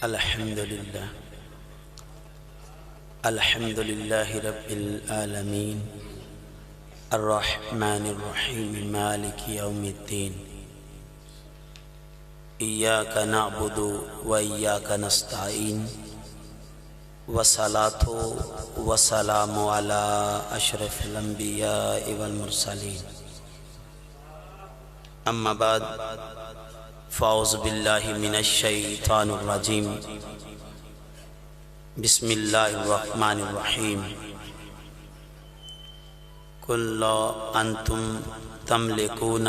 الحمدللہ الحمدللہ رب العالمین الرحمن الرحیم مالک یوم الدین ایاک نعبد و ایاک نستعین والصلاة والسلام علی اشرف الانبیاء والمرسلین اما بعد فاعوذ باللہ من الشیطان الرجیم بسم اللہ الرحمن الرحیم قل لا انتم تملکون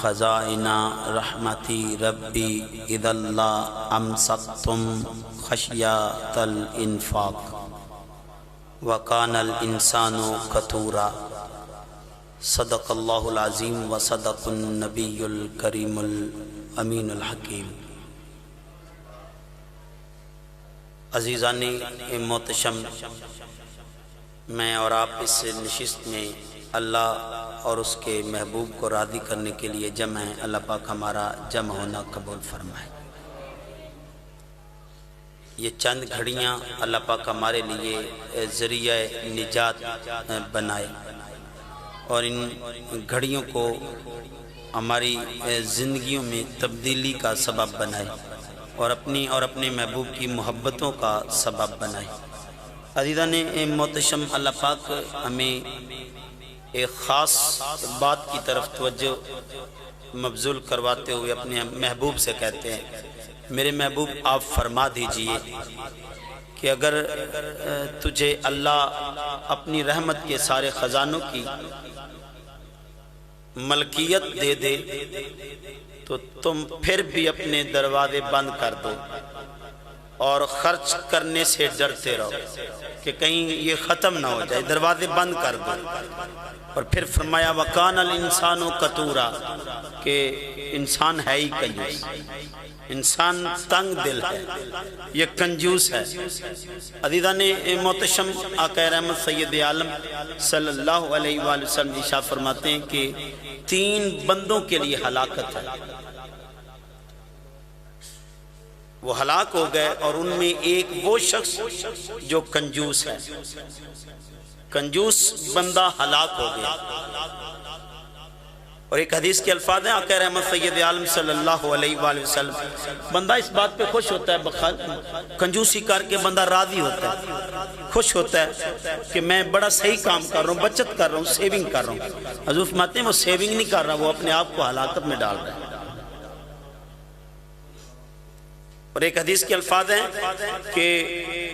خزائن رحمتی ربی اذا لا امسکتم خشیۃ الانفاق وکان الانسان قتورا صدق اللہ العظیم و صدق النبی الکریم الامین الحکیم۔ عزیزان محتشم، میں اور آپ اس نشست میں اللہ اور اس کے محبوب کو راضی کرنے کے لیے جمع ہیں۔ اللہ پاک ہمارا جمع ہونا قبول فرمائے۔ یہ چند گھڑیاں اللہ پاک ہمارے لیے ذریعہ نجات بنائے اور ان گھڑیوں کو ہماری زندگیوں میں تبدیلی کا سبب بنائے اور اپنی اور اپنے محبوب کی محبتوں کا سبب بنائے۔ عزیزان محتشم، اللہ پاک ہمیں ایک خاص بات کی طرف توجہ مبذول کرواتے ہوئے اپنے محبوب سے کہتے ہیں، میرے محبوب آپ فرما دیجئے کہ اگر تجھے اللہ اپنی رحمت کے سارے خزانوں کی ملکیت دے دے تو تم پھر بھی اپنے دروازے بند کر دو اور خرچ کرنے سے ڈرتے رہو کہ کہیں یہ ختم نہ ہو جائے، دروازے بند کر دو۔ اور پھر فرمایا وَقَانَ الْإِنسَانُ قَتُورًا، کہ انسان ہے ہی کنجوس، انسان تنگ دل ہے، یہ کنجوس ہے۔ عزیزان محتشم، آقا رحمت سید عالم صلی اللہ علیہ وآلہ وسلم ارشاد فرماتے ہیں کہ 3 بندوں کے لیے ہلاکت ہے، وہ ہلاک ہو گئے، اور ان میں ایک وہ شخص جو کنجوس ہے، کنجوس بندہ ہلاک ہو گیا۔ اور ایک حدیث کے الفاظ ہیں آقا رحمت سید عالم صلی اللہ علیہ وآلہ وسلم، بندہ اس بات پہ خوش ہوتا ہے، کنجوسی کر کے بندہ راضی ہوتا ہے، خوش ہوتا ہے کہ میں بڑا صحیح کام کر رہا ہوں، بچت کر رہا ہوں، سیونگ کر رہا ہوں۔ حضور فرماتے ہیں وہ سیونگ نہیں کر رہا، وہ اپنے آپ کو ہلاکت میں ڈال رہا ہے۔ اور ایک حدیث کے الفاظ ہیں کہ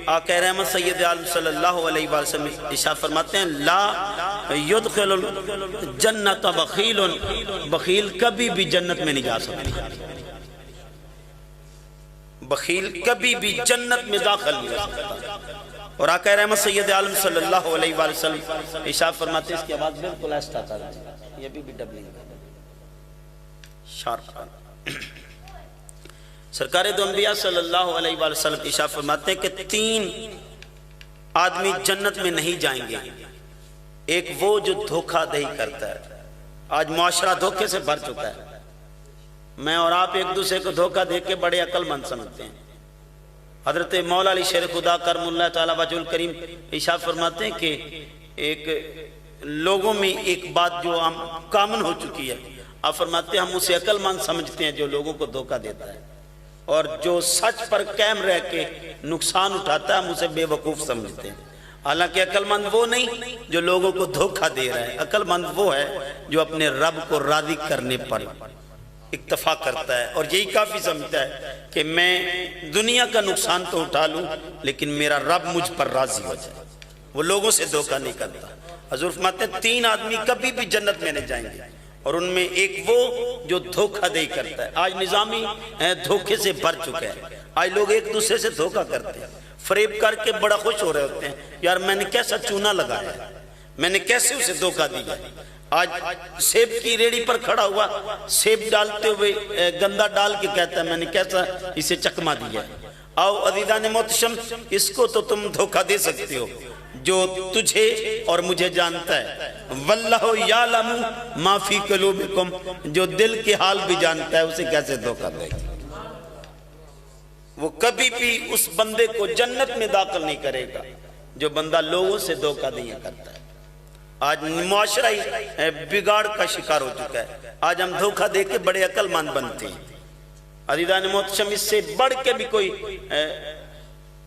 آقا رحمت سید عالم صلی اللہ علیہ وآلہ وسلم ارشاد فرماتے ہیں لا یدخل الجنت بخیل، بخیل کبھی بھی جنت میں نہیں جا سکتا، بخیل کبھی بھی جنت میں داخل نہیں ہو سکتا۔ اور آقا رحمت سید عالم صلی اللہ علیہ وآلہ وسلم ارشاد فرماتے ہیں، اس کی آواز بالکل ایسا تھا، یہ بھی ڈبلنگ شارپ۔ سرکار دو انبیاء صلی اللہ علیہ وآلہ وسلم ارشاد فرماتے ہیں کہ 3 آدمی جنت میں نہیں جائیں گے۔ ایک وہ جو دھوکہ دہی کرتا ہے، آج معاشرہ دھوکے سے بھر چکا ہے، میں اور آپ ایک دوسرے کو دھوکہ دے کے بڑے عقل مند سمجھتے ہیں۔ حضرت مولا علی شیر خدا کرم اللہ تعالیٰ وجہ الکریم ارشاد فرماتے ہیں کہ ایک لوگوں میں ایک بات جو ہم کامن ہو چکی ہے، آپ فرماتے ہیں ہم اسے عقل مند سمجھتے ہیں جو لوگوں کو دھوکہ دیتا ہے، اور جو سچ پر قائم رہ کے نقصان اٹھاتا ہے ہم اسے بے وقوف سمجھتے ہیں۔ حالانکہ عقل مند وہ نہیں جو لوگوں کو دھوکہ دے رہا ہے، عقل مند وہ ہے جو اپنے رب کو راضی کرنے پر اکتفا کرتا ہے اور یہی کافی سمجھتا ہے کہ میں دنیا کا نقصان تو اٹھا لوں لیکن میرا رب مجھ پر راضی ہو جائے، وہ لوگوں سے دھوکہ نہیں کرتا۔ حضور فرماتے ہیں 3 آدمی کبھی بھی جنت میں نہیں جائیں گے، اور ان میں ایک وہ جو دھوکہ دہی کرتا ہے۔ آج نظامی دھوکے سے بھر چکا ہے، آج لوگ ایک دوسرے سے دھوکہ کرتے ہیں، فریب کر کے بڑا خوش ہو رہے ہوتے ہیں، یار میں نے کیسا چونا لگایا ہے، میں نے کیسے اسے دھوکہ دیا۔ آج سیب کی ریڑھی پر کھڑا ہوا، سیب ڈالتے ہوئے گندہ ڈال کے کہتا ہے میں نے کیسا اسے چکما دیا ہے۔ آؤ عزیزان محتشم، اس کو تو تم دھوکہ دے سکتے ہو جو تجھے اور مجھے جانتا ہے۔ واللہ یعلم ما فی قلوبکم، جو دل کے حال بھی جانتا ہے، اسے کیسے دھوکہ دے گا۔ وہ کبھی بھی اس بندے کو جنت میں داخل نہیں کرے گا جو بندہ لوگوں سے دھوکہ دیا کرتا ہے۔ آج معاشرہ ہی بگاڑ کا شکار ہو چکا ہے۔ آج ہم دھوکہ دے کے بڑے عقل مند بنتے ہیں۔ عزیزان محترم، اس سے بڑھ کے بھی کوئی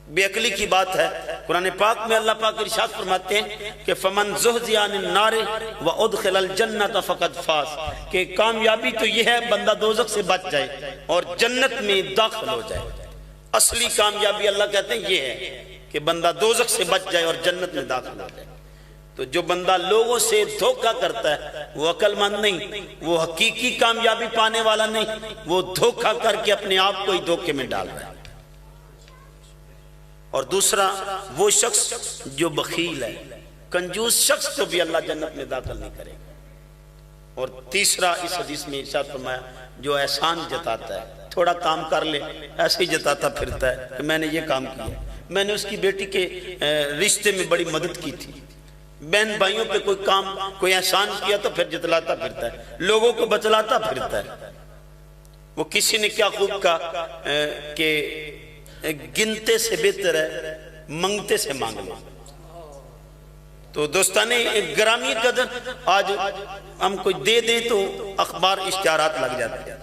بے عقلی کی بات ہے۔ قرآن پاک میں اللہ پاک ارشاد فرماتے ہیں کہ فمن زحزح عن النار وادخل الجنۃ فقد فاز، کہ کامیابی تو یہ ہے بندہ دوزخ سے بچ جائے اور جنت میں داخل ہو جائے۔ اصلی کامیابی اللہ کہتے ہیں یہ ہے کہ بندہ دوزخ سے بچ جائے اور جنت میں داخل ہو جائے۔ تو جو بندہ لوگوں سے دھوکہ کرتا ہے وہ عقل مند نہیں، وہ حقیقی کامیابی پانے والا نہیں، وہ دھوکہ کر کے اپنے آپ کو ہی دھوکے میں ڈال رہا ہے۔ اور دوسرا وہ شخص جو بخیل ہے، کنجوس شخص تو بھی اللہ جنت میں داخل نہیں کرے گا۔ اور تیسرا اس حدیث میں ارشاد فرمایا جو احسان جتاتا ہے، تھوڑا کام کر لے ایسے ہی جتاتا پھرتا ہے کہ میں نے یہ کام کیا، میں نے اس کی بیٹی کے رشتے میں بڑی مدد کی تھی، بہن بھائیوں پہ کوئی کام کوئی احسان کیا تو پھر جتلاتا پھرتا ہے، لوگوں کو بتلاتا پھرتا ہے۔ وہ کسی نے کیا خوب کہا کہ گنتے سے بہتر ہے منگتے سے مانگنا۔ تو دوستان گرامی قدر، آج ہم کوئی دے دیں تو اخبار اشتہارات لگ جاتے ہیں۔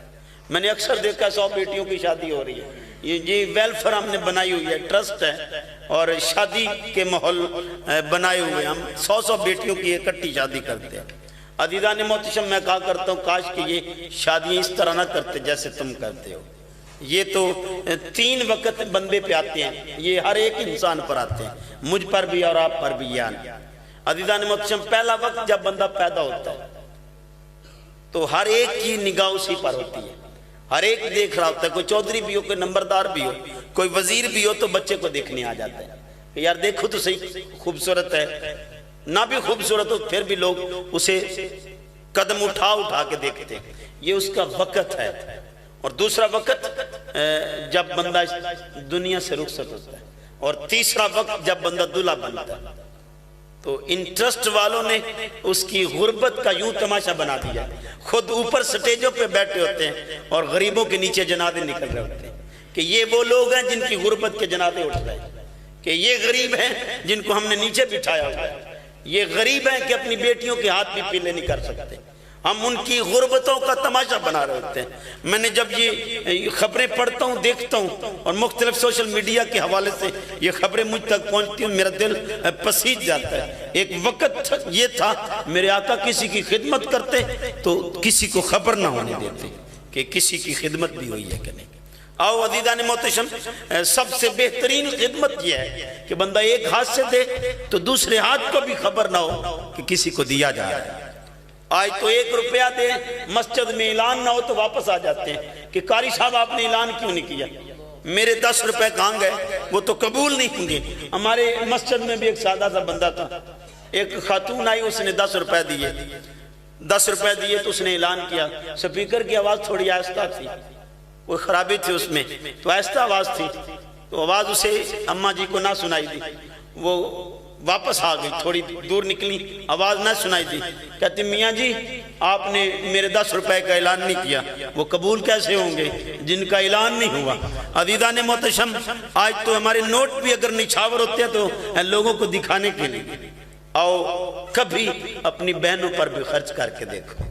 میں نے اکثر دیکھا 100 بیٹیوں کی شادی ہو رہی ہے، یہ ویلفیئر ہم نے بنائی ہوئی ہے، ٹرسٹ ہے، اور شادی کے ماحول بنائے ہوئے ہم 100 بیٹیوں کی اکٹھی شادی کرتے ہیں۔ عزیزان محتشم، میں کہا کرتا ہوں کاش کہ یہ شادیاں اس طرح نہ کرتے جیسے تم کرتے ہو۔ یہ تو 3 وقت بندے پہ آتے ہیں، یہ ہر ایک انسان پر آتے ہیں، مجھ پر بھی اور آپ پر بھی۔ یعنی عزیزان محتشم، پہلا وقت جب بندہ پیدا ہوتا ہے تو ہر ایک کی نگاہ اسی پر ہوتی ہے، ہر ایک دیکھ رہا ہوتا ہے، کوئی چودھری بھی ہو، کوئی نمبردار بھی ہو، کوئی وزیر بھی ہو، تو بچے کو دیکھنے آ جاتا ہے کہ یار دیکھو تو صحیح خوبصورت ہے، نہ بھی خوبصورت ہو پھر بھی لوگ اسے قدم اٹھا کے دیکھتے ہیں۔ یہ اس کا وقت ہے۔ اور دوسرا وقت جب بندہ دنیا سے رخصت ہوتا ہے، اور تیسرا وقت جب بندہ دلہا بنتا ہے۔ تو ان ٹرسٹ والوں نے اس کی غربت کا یوں تماشا بنا دیا، خود اوپر سٹیجوں پہ بیٹھے ہوتے ہیں اور غریبوں کے نیچے جنازے نکل رہے ہوتے ہیں کہ یہ وہ لوگ ہیں جن کی غربت کے جنازے اٹھ رہے ہیں، کہ یہ غریب ہیں جن کو ہم نے نیچے بٹھایا ہوا ہے، یہ غریب ہیں کہ اپنی بیٹیوں کے ہاتھ بھی پیلے نہیں کر سکتے، ہم ان کی غربتوں کا تماشا بنا رہے ہوتے ہیں۔ میں نے جب یہ خبریں پڑھتا ہوں، دیکھتا ہوں، اور مختلف سوشل میڈیا کے حوالے سے یہ خبریں مجھ تک پہنچتی ہیں، میرا دل پسیج جاتا ہے۔ ایک وقت یہ تھا میرے آقا کسی کی خدمت کرتے تو کسی کو خبر نہ ہونے دیتے کہ کسی کی خدمت بھی ہوئی ہے کہ نہیں۔ آؤ عزیزان محتشم، سب سے بہترین خدمت یہ ہے کہ بندہ ایک ہاتھ سے دے تو دوسرے ہاتھ کو بھی خبر نہ ہو کہ کسی کو دیا جا رہا ہے۔ آج تو 1 روپیہ دے، مسجد میں اعلان نہ ہو تو واپس آ جاتے ہیں کہ قاری صاحب آپ نے اعلان کیوں نہیں کیا، میرے 10 روپے کہاں گئے، وہ تو قبول نہیں ہوں گے۔ ہمارے مسجد میں بھی ایک سادہ سا بندہ تھا، ایک خاتون آئی، اس نے 10 روپے دیے، 10 روپے دیے تو اس نے اعلان کیا، سپیکر کی آواز تھوڑی آہستہ تھی، کوئی خرابی تھی اس میں تو آہستہ آواز تھی، تو آواز اسے اماں جی کو نہ سنائی دی، وہ واپس آ گئی، تھوڑی دور نکلی، آواز نہ سنائی دی، کہتی میاں جی آپ نے میرے 10 روپے کا اعلان نہیں کیا، وہ قبول کیسے ہوں گے جن کا اعلان نہیں ہوا۔ عزیزان محتشم، آج تو ہمارے نوٹ بھی اگر نچھاور ہوتے ہیں تو لوگوں کو دکھانے کے لیے۔ آؤ کبھی اپنی بہنوں پر بھی خرچ کر کے دیکھو،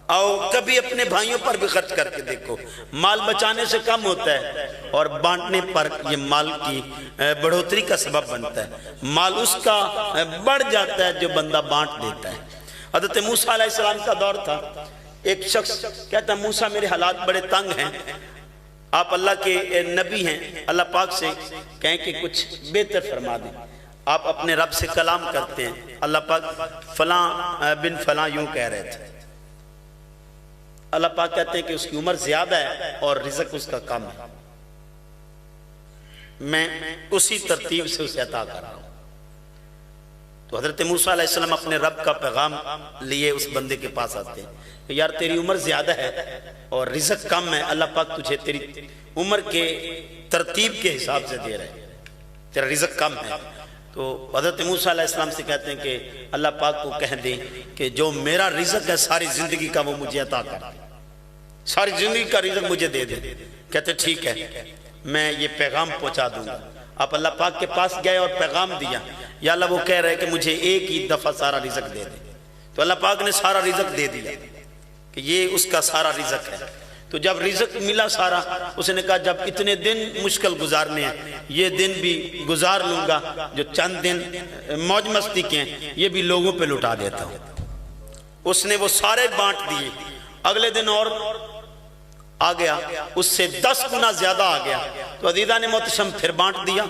آؤ کبھی اپنے بھائیوں پر بھی خرچ کر کے دیکھو، مال بچانے سے کم ہوتا ہے اور بانٹنے پر یہ مال کی بڑھوتری کا سبب بنتا ہے، مال اس کا بڑھ جاتا ہے جو بندہ بانٹ دیتا ہے۔ حضرت موسیٰ علیہ السلام کا دور تھا، ایک شخص کہتا ہے موسیٰ میرے حالات بڑے تنگ ہیں، آپ اللہ کے نبی ہیں، اللہ پاک سے کہیں کہ کچھ بہتر فرما دیں۔ آپ اپنے رب سے کلام کرتے ہیں، اللہ پاک فلاں بن فلاں یوں کہہ رہے تھے، اللہ پاک کہتے ہیں کہ اس کی عمر زیادہ ہے اور رزق اس کا کم ہے، میں اسی ترتیب سے اسے عطا کر رہا ہوں۔ تو حضرت موسیٰ علیہ السلام اپنے رب کا پیغام لیے اس بندے کے پاس آتے ہیں کہ یار تیری عمر زیادہ ہے اور رزق کم ہے، اللہ پاک تجھے تیری عمر کے ترتیب کے حساب سے دے رہے ہیں، تیرا رزق کم ہے۔ تو حضرت موسیٰ علیہ السلام سے کہتے ہیں کہ اللہ پاک کو کہہ دیں کہ جو میرا رزق ہے ساری زندگی کا وہ مجھے عطا کر، ساری زندگی کا رزق مجھے دے دے۔ کہتے ٹھیک ہے، میں یہ پیغام پہنچا دوں گا۔ آپ اللہ پاک کے پاس گئے اور پیغام دیا، یا اللہ وہ کہہ رہے کہ مجھے ایک ہی دفعہ سارا رزق دے دے، تو اللہ پاک نے سارا رزق دے دیا کہ یہ اس کا سارا رزق ہے۔ تو جب رزق ملا سارا، اس نے کہا جب اتنے دن مشکل گزارنے ہیں، یہ دن بھی گزار لوں گا، جو چند دن موج مستی کے ہیں یہ بھی لوگوں پہ لٹا دیتا ہوں۔ اس نے وہ سارے بانٹ دیے۔ اگلے دن اور آ گیا، اس سے 10 گنا زیادہ آ گیا، تو عزیزان محتشم پھر بانٹ دیا۔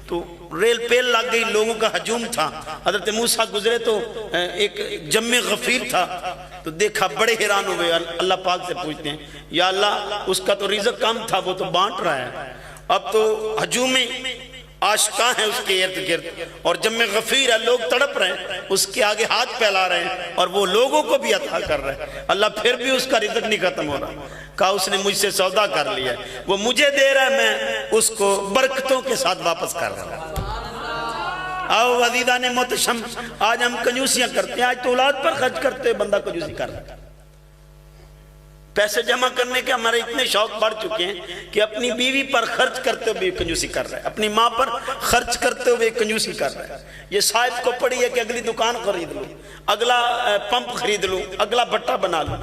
تو ریل پیل لگ گئی، لوگوں کا ہجوم تھا۔ حضرت موسیٰ گزرے تو ایک جم غفیر تھا، تو دیکھا بڑے حیران ہوئے، اللہ پاک سے پوچھتے ہیں یا اللہ اس کا تو رزق کم تھا، وہ تو بانٹ رہا ہے، اب تو ہجوم آشکاں ہیں اس کے ارد گرد، اور جم غفیر ہے، لوگ تڑپ رہے ہیں، اس کے آگے ہاتھ پھیلا رہے ہیں، اور وہ لوگوں کو بھی عطا کر رہے ہیں۔ اللہ پھر بھی اس کا رزق نہیں ختم ہو رہا۔ کہا اس نے مجھ سے سودا کر لیا ہے، وہ مجھے دے رہا ہے، میں اس کو برکتوں کے ساتھ واپس کر رہا ہوں۔ آؤ عزیزان محتشم، آج ہم کنجوسیاں کرتے ہیں، آج تو اولاد پر خرچ کرتے ہیں، بندہ کنجوسی کر رہا ہے۔ پیسے جمع کرنے کے ہمارے اتنے شوق بڑھ چکے ہیں کہ اپنی بیوی پر خرچ کرتے ہوئے کنجوسی کر رہا ہے، اپنی ماں پر خرچ کرتے ہوئے کنجوسی کر رہا ہے۔ یہ صاحب کو پڑی ہے کہ اگلی دکان خرید لوں، اگلا پمپ خرید لوں، اگلا بٹا بنا لوں،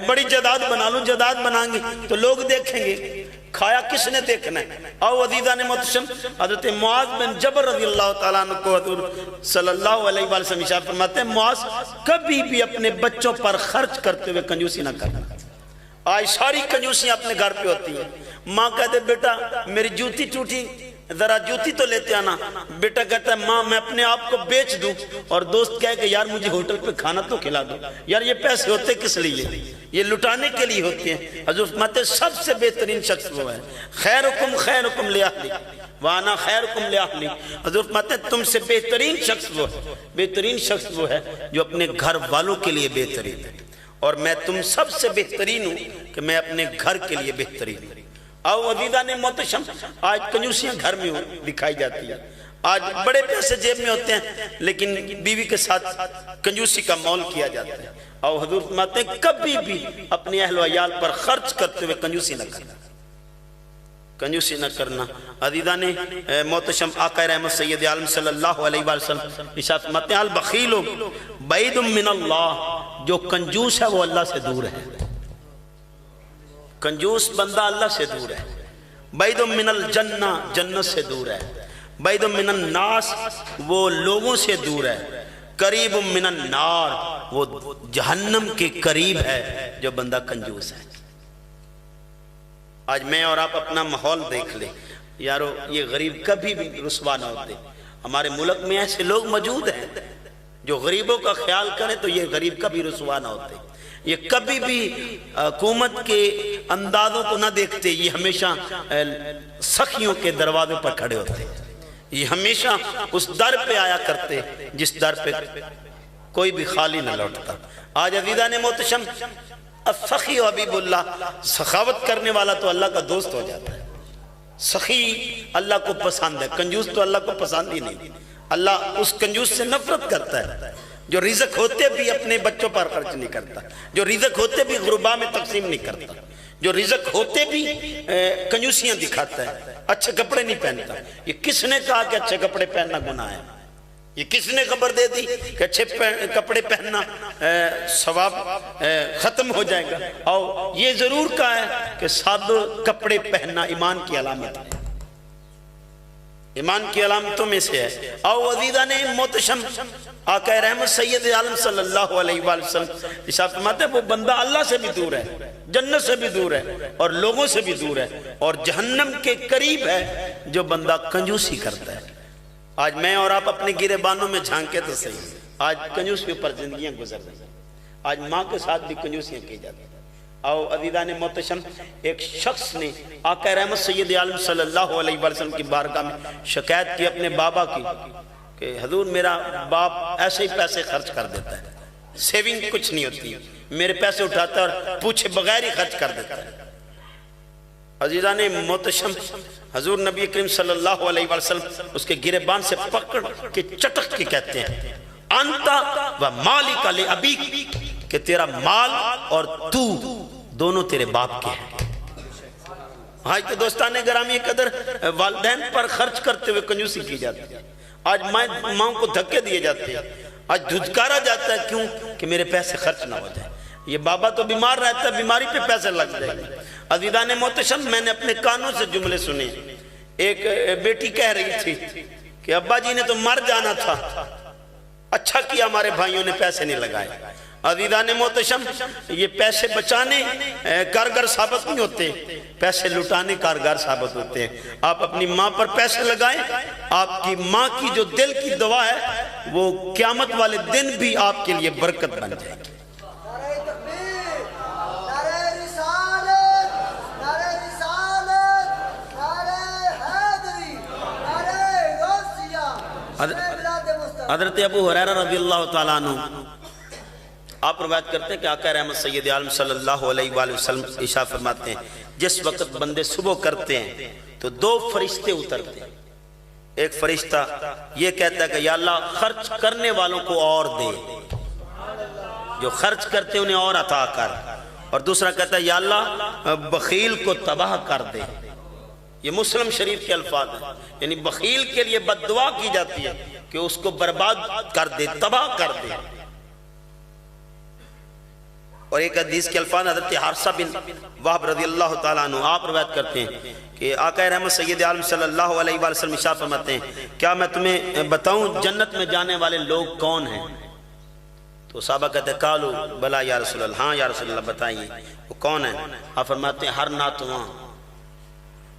بڑی جائیداد بنا لوں۔ جائیداد بنائیں گے تو لوگ دیکھیں گے، کھایا کس نے دیکھنا ہے۔ آؤ عزیزان محتشم، حضرت معاذ بن جبل رضی اللہ تعالیٰ عنہ کو حضور صلی اللہ علیہ وآلہ وسلم ارشاد فرماتے ہیں معاذ کبھی بھی اپنے بچوں پر خرچ کرتے ہوئے کنجوسی نہ کرنا۔ آج ساری کنجوسیاں اپنے گھر پہ ہوتی ہیں۔ ماں کہتے بیٹا میری جوتی ٹوٹی، ذرا جوتی تو لیتے آنا، بیٹا کہتا ہے ماں میں اپنے آپ کو بیچ دوں، اور دوست کہے کہ یار مجھے ہوٹل پہ کھانا تو کھلا دو۔ یار یہ پیسے ہوتے کس لیے؟ یہ لٹانے کے لیے ہوتے ہیں۔ حضور فرماتے ہیں سب سے بہترین شخص وہ ہے، خیرکم خیرکم لأہلی وانا خیرکم لأہلی۔ حضور فرماتے ہیں تم سے بہترین شخص وہ ہے، بہترین شخص وہ ہے جو اپنے گھر والوں کے لیے بہترین ہے، اور میں تم سب سے بہترین ہوں کہ میں اپنے گھر کے لیے بہترین ہوں۔ آؤ عزیزان محتشم، آج کنجوسیاں گھر میں دکھائی جاتی ہیں، آج بڑے پیسے جیب میں ہوتے ہیں لیکن بیوی کے ساتھ کنجوسی کا مول کیا جاتا ہے۔ آؤ حضور فرماتے ہیں کبھی بھی اپنے اہل و عیال پر خرچ کرتے ہوئے کنجوسی نہ کرنا، کنجوسی نہ کرنا۔ عزیزان محتشم، آقا رحمت سید عالم صلی اللہ علیہ وآلہ وسلم ارشاد فرماتے ہیں البخیل بعید من اللہ، جو کنجوس ہے وہ اللہ سے دور ہے۔ کنجوس بندہ اللہ سے دور ہے۔ بعید من الجنہ، جنت سے دور ہے۔ بعید من الناس، وہ لوگوں سے دور ہے۔ قریب من النار، وہ جہنم کے قریب ہے جو بندہ کنجوس ہے۔ آج میں اور آپ اپنا ماحول دیکھ لیں یارو، یہ غریب کبھی بھی رسوا نہ ہوتے۔ ہمارے ملک میں ایسے لوگ موجود ہیں جو غریبوں کا خیال کریں تو یہ غریب کبھی رسوا نہ ہوتے، یہ کبھی بھی حکومت کے اندازوں کو نہ دیکھتے، یہ ہمیشہ سخیوں کے دروازے پر کھڑے ہوتے، یہ ہمیشہ اس در پہ آیا کرتے جس در پہ کوئی بھی خالی نہ لوٹتا۔ آج عزیزان محتشم، السخی حبیب اللہ، سخاوت کرنے والا تو اللہ کا دوست ہو جاتا ہے۔ سخی اللہ کو پسند ہے، کنجوس تو اللہ کو پسند ہی نہیں۔ اللہ اس کنجوس سے نفرت کرتا ہے جو رزق ہوتے بھی اپنے بچوں پر خرچ نہیں کرتا، جو رزق ہوتے بھی غربا میں تقسیم نہیں کرتا، جو رزق ہوتے بھی کنجوسیاں دکھاتا ہے، اچھے کپڑے نہیں پہنتا۔ یہ کس نے کہا کہ اچھے کپڑے پہننا گناہ ہے؟ یہ کس نے خبر دے دی کہ اچھے کپڑے پہننا ثواب ختم ہو جائے گا؟ اور یہ ضرور کہا ہے کہ سادہ کپڑے پہننا ایمان کی علامت ہے، ایمان کی علامتوں میں سے ہے۔ او عزیزان محتشم، آقا رحمت سید عالم صلی اللہ علیہ وآلہ وسلم ارشاد فرماتے ہیں وہ بندہ اللہ سے بھی دور ہے، جنت سے بھی دور ہے، اور لوگوں سے بھی دور ہے، اور جہنم کے قریب ہے جو بندہ کنجوسی کرتا ہے۔ آج میں اور آپ اپنے گرے بانوں میں جھانکے تو صحیح، آج کنجوسیوں پر زندگیاں گزر رہی ہیں، آج ماں کے ساتھ بھی کنجوسیاں کی جاتی ہیں۔ آؤ عزیزان محتشم، ایک شخص نے آقا رحمت سید عالم صلی اللہ علیہ وسلم کی بارگاہ میں شکایت کی اپنے بابا کی کہ حضور میرا باپ ایسے ہی پیسے خرچ کر دیتا ہے، سیونگ کچھ نہیں ہوتی، میرے پیسے اٹھاتا ہے اور پوچھے بغیر ہی خرچ کر دیتا ہے۔ عزیزان محتشم، حضور نبی کریم صلی اللہ علیہ وسلم اس کے گریبان سے پکڑ کے چٹک کے کہتے ہیں انتا و مالک لابیک، کہ تیرا مال اور تو دونوں تیرے باپ کے ہیں۔ آج تو دوستان گرامی قدر والدین پر خرچ کرتے ہوئے کنجوسی کی جاتی ہے، آج ماں کو دھکے دیے جاتے ہیں، آج دھتکارا جاتا ہے، کیوں کہ میرے پیسے خرچ نہ ہو جائے، یہ بابا تو بیمار رہتا ہے، بیماری پہ پیسے لگ جائیں گے۔ عزیزان محتشم، میں نے اپنے کانوں سے جملے سنے، ایک بیٹی کہہ رہی تھی کہ ابا جی نے تو مر جانا تھا، اچھا کیا ہمارے بھائیوں نے پیسے نہیں لگائے۔ عزیزان محتشم، یہ پیسے بچانے کارگر ثابت نہیں ہوتے، پیسے لٹانے کارگر ثابت ہوتے ہیں۔ آپ اپنی ماں پر پیسے لگائیں، آپ کی ماں کی جو دل کی دعا ہے وہ قیامت والے دن بھی آپ کے لیے برکت بن جائے گی۔ حضرت ابو ہریرہ رضی اللہ تعالیٰ عنہ آپ روایت کرتے ہیں کہ آقا رحمت سید عالم صلی اللہ علیہ وآلہ وسلم ارشاد فرماتے ہیں جس وقت بندے صبح کرتے ہیں تو دو فرشتے اترتے ہیں، ایک فرشتہ یہ کہتا ہے کہ یا اللہ خرچ کرنے والوں کو اور دے، جو خرچ کرتے انہیں اور عطا کر، اور دوسرا کہتا ہے یا اللہ بخیل کو تباہ کر دے۔ یہ مسلم شریف کے الفاظ ہیں، یعنی بخیل کے لیے بد دعا کی جاتی ہے کہ اس کو برباد کر دے، تباہ کر دے۔ اور ایک حدیث کے الفاظ حضرت حارثہ بن وہب رضی اللہ تعالیٰ عنہ آپ روایت کرتے ہیں کہ آقا رحمت سید عالم صلی اللہ علیہ وآلہ وسلم ارشاد فرماتے ہیں کیا میں تمہیں بتاؤں جنت میں جانے والے لوگ کون ہیں؟ تو صحابہ کہتے ہیں قالو بلا یا رسول اللہ، ہاں یا رسول اللہ بتائیے وہ کون ہیں؟ آپ فرماتے ہیں ہر ناتواں،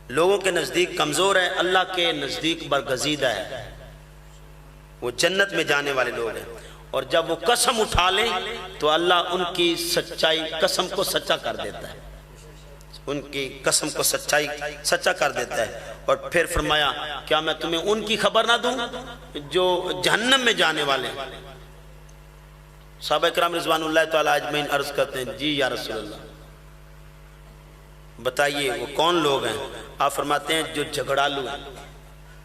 لوگوں کے نزدیک کمزور ہے، اللہ کے نزدیک برگزیدہ ہے، وہ جنت میں جانے والے لوگ ہیں۔ اور جب وہ قسم اٹھا لیں تو اللہ ان کی سچائی قسم کو سچا کر دیتا ہے، ان کی قسم کو سچا کر دیتا ہے۔ اور پھر فرمایا کیا میں تمہیں ان کی خبر نہ دوں جو جہنم میں جانے والے ہیں؟ صحابہ کرام رضوان اللہ تعالیٰ اجمعین عرض کرتے ہیں جی یا رسول اللہ بتائیے وہ کون لوگ ہیں؟ آپ فرماتے ہیں جو جھگڑالو ہیں،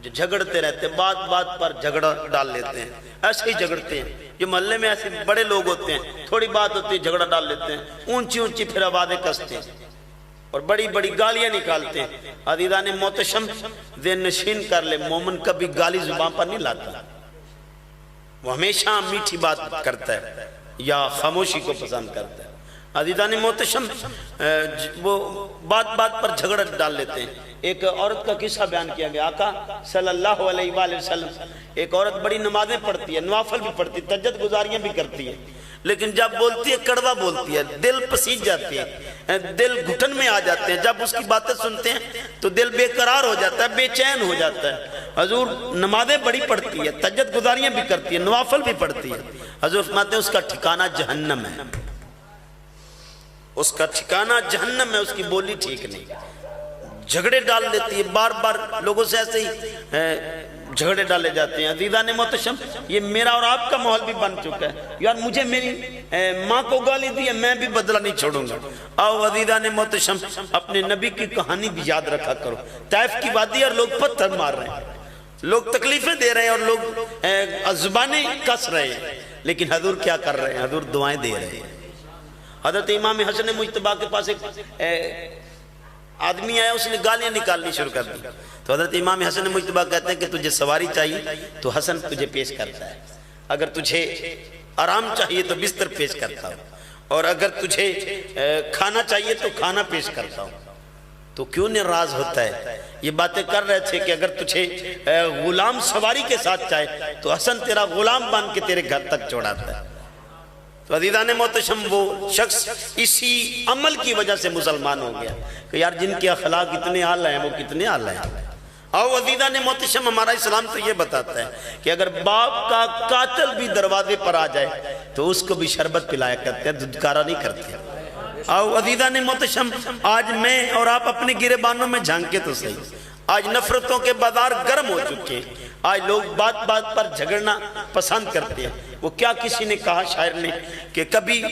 جو جھگڑتے رہتے ہیں، بات بات پر جھگڑا ڈال لیتے ہیں، ایسے ہی جھگڑتے ہیں۔ یہ محلے میں ایسے بڑے لوگ ہوتے ہیں، تھوڑی بات ہوتی ہے جھگڑا ڈال لیتے ہیں، اونچی اونچی پھر آوازیں کستے ہیں اور بڑی بڑی گالیاں نکالتے ہیں۔ عزیزان محتشم، ذہن نشین کر لے، مومن کبھی گالی زبان پر نہیں لاتا، وہ ہمیشہ میٹھی بات کرتا ہے یا خاموشی کو پسند کرتا ہے۔ عزیزان محتشم، وہ بات بات پر جھگڑا ڈال لیتے ہیں۔ ایک عورت کا قصہ بیان کیا گیا، آقا صلی اللہ علیہ وآلہ وسلم، ایک عورت بڑی نمازیں پڑھتی ہے، نوافل بھی پڑھتی ہے، تہجد گزاریاں بھی کرتی ہے، لیکن جب بولتی ہے کڑوا بولتی ہے، دل پسیج جاتی ہے، دل گھٹن میں آ جاتے ہیں، جب اس کی باتیں سنتے ہیں تو دل بے قرار ہو جاتا ہے، بے چین ہو جاتا ہے۔ حضور نمازیں بڑی پڑھتی ہے، تہجد گزاریاں بھی کرتی ہے، نوافل بھی پڑھتی ہے، حضور فرماتے ہیں اس کا ٹھکانہ جہنم ہے، اس کا ٹھکانہ جہنم ہے، اس کی بولی ٹھیک نہیں، جھگڑے ڈال دیتی ہے، بار بار لوگوں سے ایسے ہی جھگڑے ڈالے جاتے ہیں۔ عزیزان محتشم، یہ میرا اور آپ کا ماحول بھی بن چکا ہے، یار مجھے میری ماں کو گالی دی ہے، میں بھی بدلہ نہیں چھوڑوں گا۔ آؤ عزیزان محتشم، اپنے نبی کی کہانی بھی یاد رکھا کرو، طائف کی وادی اور لوگ پتھر مار رہے ہیں، لوگ تکلیفیں دے رہے ہیں اور لوگ زبانیں کس رہے ہیں، لیکن حضور کیا کر رہے ہیں؟ حضور دعائیں دے رہے ہیں۔ حضرت امام حسن مجتبیٰ کے پاس ایک آدمی آیا، اس نے گالیاں نکالنی شروع کر دی، تو حضرت امام حسن مجتبیٰ کہتے ہیں کہ تجھے سواری چاہیے تو حسن تجھے پیش کرتا ہے، اگر تجھے آرام چاہیے تو بستر پیش کرتا ہوں، اور اگر تجھے کھانا چاہیے تو کھانا پیش کرتا ہوں۔ تو کیوں ناراض ہوتا ہے؟ یہ باتیں کر رہے تھے کہ اگر تجھے غلام سواری کے ساتھ چاہے تو حسن تیرا غلام بن کے تیرے گھر تک چھوڑاتا ہے۔ تو عزیزان محتشم، وہ شخص اسی عمل کی وجہ سے مسلمان ہو گیا کہ یار جن کے اخلاق اتنے اعلیٰ ہیں وہ کتنے اعلیٰ ہیں۔ اور عزیزان محتشم، ہمارا اسلام تو یہ بتاتا ہے کہ اگر باپ کا قاتل بھی دروازے پر آ جائے تو اس کو بھی شربت پلایا کرتے ہیں، دھتکارا نہیں کرتے۔ اور عزیزان محتشم، آج میں اور آپ اپنے گریبانوں میں جھانکے تو صحیح، آج نفرتوں کے بازار گرم ہو چکے ہیں، آج لوگ بات بات پر جھگڑنا پسند کرتے ہیں۔ وہ کیا کسی نے کہا شاعر نے کہ کبھی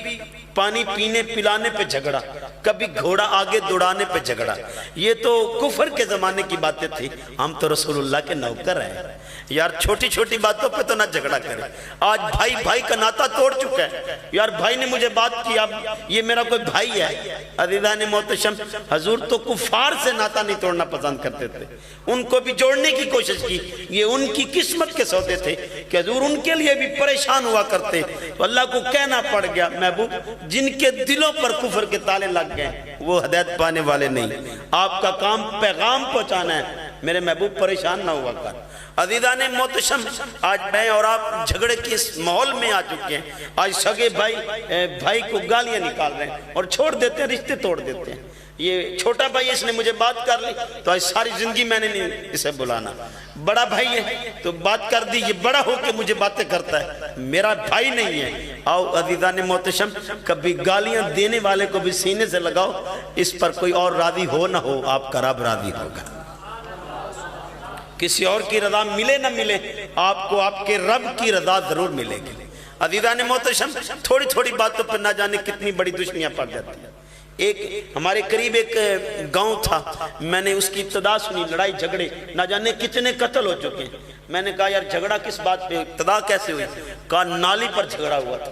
پانی پینے پلانے پہ جھگڑا، کبھی گھوڑا آگے دوڑانے پہ جھگڑا۔ یہ تو کفر کے زمانے کی باتیں تھی، ہم تو رسول اللہ کے نوکر ہیں یار، چھوٹی چھوٹی باتوں پہ تو نہ جھگڑا کریں۔ آج بھائی بھائی کا ناتا توڑ چکا ہے، یار بھائی نے مجھے بات کی، اب یہ میرا کوئی بھائی ہے۔ عزیزان محتشم، حضور تو کفار سے ناتا نہیں توڑنا پسند کرتے تھے، ان کو بھی جوڑنے کی کوشش کی۔ یہ ان کی قسمت کے سودے تھے کہ حضور ان کے لیے بھی پریشان ہوا کرتے، تو اللہ کو کہنا پڑ گیا محبوب جن کے دلوں پر کفر کے تالے لگ گئے وہ ہدایت پانے والے نہیں، آپ کا کام پیغام پہنچانا ہے، میرے محبوب پریشان نہ ہوا کر۔ عزیزان محتشم، آج میں اور آپ جھگڑے کی اس ماحول میں آ چکے ہیں۔ آج سگے بھائی کو گالیاں نکال رہے ہیں اور چھوڑ دیتے ہیں، رشتے توڑ دیتے ہیں۔ یہ چھوٹا بھائی اس نے مجھے بات کر لی تو آج ساری زندگی میں نے نہیں اسے بلانا، بڑا بھائی ہے تو بات کر دی، یہ بڑا ہو کے مجھے باتیں کرتا ہے، میرا بھائی نہیں ہے۔ آؤ عزیزان محتشم، کبھی گالیاں دینے والے کو بھی سینے سے لگاؤ، اس پر کوئی اور راضی ہو نہ ہو آپ کا رب راضی ہوگا۔ کسی اور کی رضا ملے نہ ملے، آپ کو آپ کے رب کی رضا ضرور ملے گی۔ عزیزان محتشم، تھوڑی تھوڑی باتوں پر نہ جانے کتنی بڑی دشمنیاں پڑ جاتی ہیں۔ ایک ہمارے قریب ایک گاؤں تھا، میں نے اس کی ابتدا سنی، لڑائی جھگڑے نہ جانے کتنے قتل ہو چکے ہیں۔ میں نے کہا یار جھگڑا کس بات پہ، ابتدا کیسے ہوئی؟ کہا نالی پر جھگڑا ہوا تھا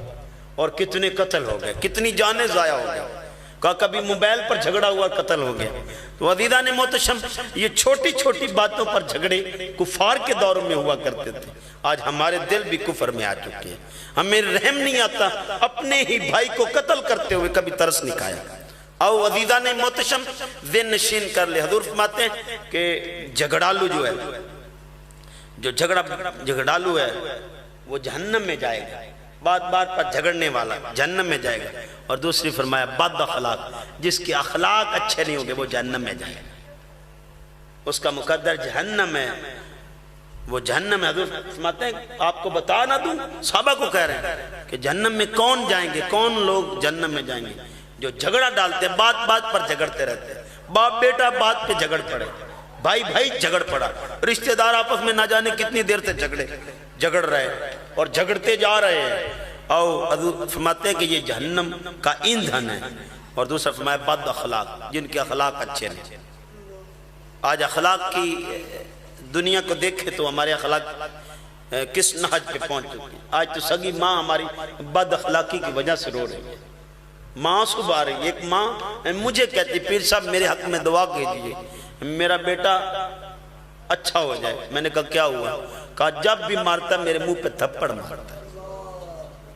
اور کتنے قتل ہو گئے، کتنی جانیں ضائع ہو گئے۔ کہا کبھی موبائل پر جھگڑا ہوا قتل ہو گیا۔ تو عزیزان محتشم، یہ چھوٹی چھوٹی باتوں پر جھگڑے کفار کے دور میں ہوا کرتے تھے، آج ہمارے دل بھی کفر میں آ چکے ہیں۔ ہمیں رحم نہیں آتا، اپنے ہی بھائی کو قتل کرتے ہوئے کبھی ترس نہیں کھایا۔ آؤ عزیزان محتشم، ذہن نشین کر لے، حضور فرماتے ہیں کہ جھگڑالو جو ہے، جو جھگڑالو ہے وہ جہنم میں جائے گا، بات بات پر جھگڑنے والا جہنم میں جائے گا۔ اور دوسری فرمایا بد اخلاق، جس کے اخلاق اچھے نہیں ہوں گے وہ جہنم میں جائے گا، اس کا مقدر جہنم ہے، وہ جہنم ہے۔ حضور فرماتے ہیں آپ کو بتا نہ دوں، صحابہ کو کہہ رہے ہیں کہ جہنم میں کون جائیں گے، کون لوگ جہنم میں جائیں گے؟ جو جھگڑا ڈالتے، بات بات پر جھگڑتے رہتے، باپ بیٹا بات پہ جھگڑ پڑے، بھائی بھائی جھگڑ پڑا، رشتہ دار آپس میں نہ جانے کتنی دیر سے جھگڑ رہے اور جھگڑتے جا رہے ہیں۔ آؤ حضور فرماتے ہیں کہ یہ جہنم کا ایندھن ہے۔ اور دوسرا فرمایا بد اخلاق، جن کے اخلاق اچھے نہیں۔ آج اخلاق کی دنیا کو دیکھے تو ہمارے اخلاق کس نہج پہ پہنچ چکی۔ آج تو سگی ماں ہماری بد اخلاقی کی وجہ سے رو رہی ہے، ماں صبح آ رہی ہے۔ ایک ماں مجھے کہتی پیر صاحب میرے حق میں دعا کیجیے، میرا بیٹا اچھا ہو جائے۔ میں نے کہا کیا ہوا؟ کہا جب بھی مارتا میرے منہ پہ تھپڑ مارتا۔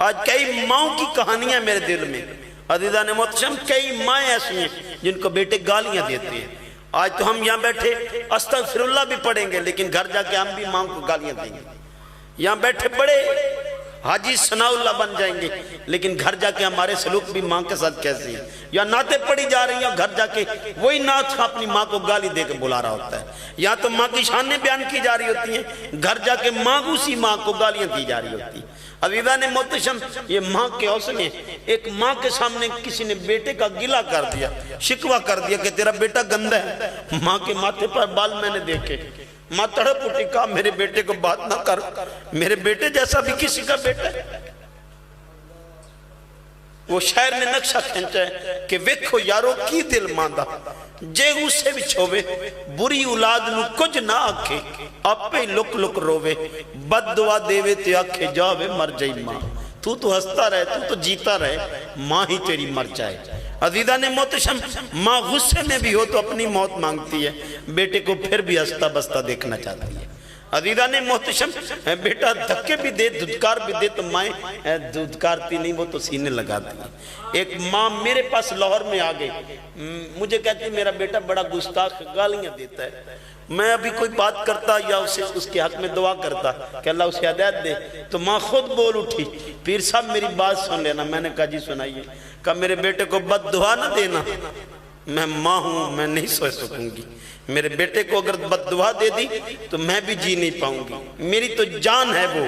آج کئی ماؤں کی کہانیاں میرے دل میں، عزیزان محتشم، کئی مائیں ایسی ہیں جن کو بیٹے گالیاں دیتے ہیں۔ آج تو ہم یہاں بیٹھے استغفر اللہ بھی پڑھیں گے، لیکن گھر جا کے ہم بھی ماں کو گالیاں دیں گے۔ یہاں بیٹھے بڑے حاجی ثناء اللہ بن جائیں گے، لیکن گھر جا کے ہمارے سلوک بھی ماں کے ساتھ کیسے ہیں۔ یا نعتیں پڑھی جا رہی ہیں، گھر جا کے وہی نعت اپنی ماں کو گالی دے کے بلا رہا ہوتا ہے۔ یا تو ماں کی شانیں بیان کی جا رہی ہوتی ہیں، گھر جا کے ماں اسی ماں کو گالیاں دی جا رہی ہوتی ہیں۔ عزیزان محتشم، یہ ماں کے حوصلے، ایک ماں کے سامنے کسی نے بیٹے کا گلہ کر دیا، شکوہ کر دیا کہ تیرا بیٹا گندا ہے، ماں کے ماتھے پر بال میں نے دیکھے، ماں تڑپ اٹھی، کہا میرے بیٹے کو بات نہ کر، میرے بیٹے جیسا بھی کسی کا بیٹا ہے۔ وہ شاعر نے نقشہ کھینچا ہے کہ ویکھو یارو کی دل ماندہ، جے اسے بھی چھوے، بری اولاد نو کچھ نہ آکھے، اپے لک لک روے، بد دعا دیوے تے آکھے جاوے مر جائی ماں۔ تو ہستا رہے، تو جیتا رہے، ماں ہی تیری مر جائے۔ عزیزان محتشم، ماں غصے میں بھی ہو تو اپنی موت مانگتی ہے، بیٹے کو پھر بھی ہستا بستا دیکھنا چاہتی ہے۔ عزیزان محتشم، بیٹا دھکے بھی دے، دھدکار بھی دے تو مائیں دھدکارتی نہیں، وہ تو سینے لگاتی ہے۔ ایک ماں میرے پاس لاہور میں آ گئی، مجھے کہتی میرا بیٹا بڑا گستاخ، گالیاں دیتا ہے۔ میں ابھی کوئی بات کرتا یا اس کے حق میں دعا کرتا کہ اللہ اسے ہدایت دے، تو ماں خود بول اٹھی، پیر صاحب میری بات سن لینا۔ میں نے کہا جی سنائیے۔ کہا میرے بیٹے کو بد دعا نہ دینا، میں ماں ہوں، میں نہیں سو سکوں گی۔ میرے بیٹے کو اگر بد دعا دے دی تو میں بھی جی نہیں پاؤں گی، میری تو جان ہے وہ۔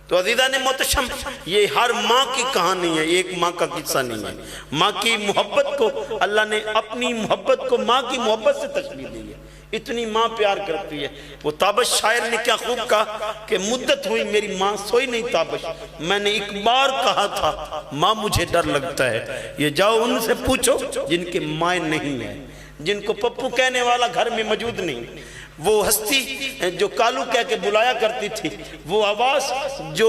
تو عزیزان محتشم، یہ ہر ماں کی کہانی ہے، ایک ماں کا قصہ نہیں ہے۔ ماں کی محبت کو اللہ نے اپنی محبت کو ماں کی محبت سے تشبیہ دی ہے۔ اتنی ماں پیار کرتی ہے۔ وہ تابش شاعر نے کیا خوب کہا کہ مدت ہوئی میری ماں سوئی نہیں تابش، میں نے ایک بار کہا تھا ماں مجھے ڈر لگتا ہے، یہ جاؤ ان سے پوچھو جن کے مائیں نہیں ہیں، جن کو پپو کہنے والا گھر میں موجود نہیں۔ وہ ہستی جو کالو کہہ کے بلایا کرتی تھی، وہ آواز جو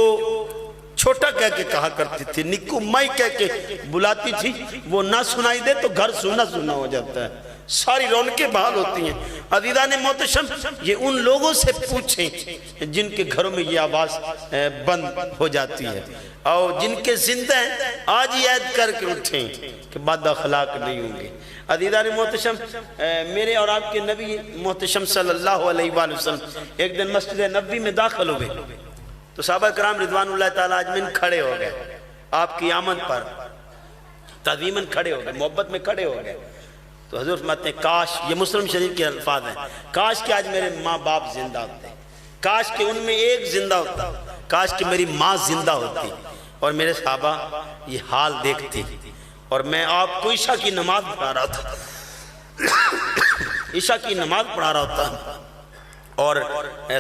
چھوٹا کہہ کے کہا کرتی تھی، نکو مائی کہہ کے بلاتی تھی، وہ نہ سنائی دے تو گھر سونا سونا ہو جاتا ہے، ساری رونقیں بحال ہوتی ہیں۔ عزیزان محتشم، یہ ان لوگوں سے پوچھیں جن کے گھروں میں یہ آواز بند ہو جاتی ہے، اور جن کے زندہ ہیں آج ہی عید کر کے اٹھیں کہ بد اخلاق نہیں ہوں گے۔ عزیزان محتشم، میرے اور آپ کے نبی محتشم صلی اللہ علیہ وآلہ وسلم ایک دن مسجد نبوی میں داخل ہوئے تو صحابہ کرام رضوان اللہ تعالیٰ اجمعین کھڑے ہو گئے، آپ کی آمد پر تعظیماً کھڑے ہو گئے، محبت میں کھڑے ہو گئے۔ تو حضور فرماتے ہیں کاش، یہ مسلم شریف کے الفاظ ہیں، کاش کہ آج میرے ماں باپ زندہ ہوتے، کاش کہ ان میں ایک زندہ ہوتا، کاش کہ میری ماں زندہ ہوتی اور میرے صحابہ یہ حال دیکھتی، اور میں آپ کو عشاء کی نماز پڑھا رہا تھا، عشاء کی نماز پڑھا رہا ہوتا اور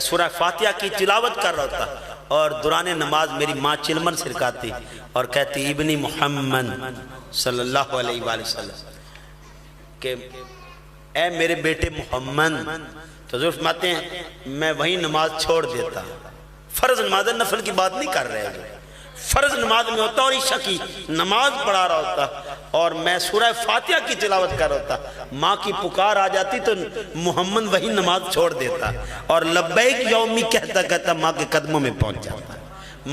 سورہ فاتحہ کی تلاوت کر رہا ہوتا، اور دوران نماز میری ماں چلمن سرکاتی اور کہتی ابنی محمد صلی اللہ علیہ وآلہ وسلم کہ اے میرے بیٹے محمد۔ تو حضور فرماتے ہیں میں وہی نماز چھوڑ دیتا، فرض نماز نفل کی بات نہیں کر رہے ہیں، فرض نماز میں ہوتا اور عشاء کی نماز پڑھا رہا ہوتا اور میں سورہ فاتحہ کی تلاوت کر رہا ہوتا، ماں کی پکار آ جاتی تو محمد وہی نماز چھوڑ دیتا اور لبیک یومی کہتا کہتا ماں کے قدموں میں پہنچ جاتا۔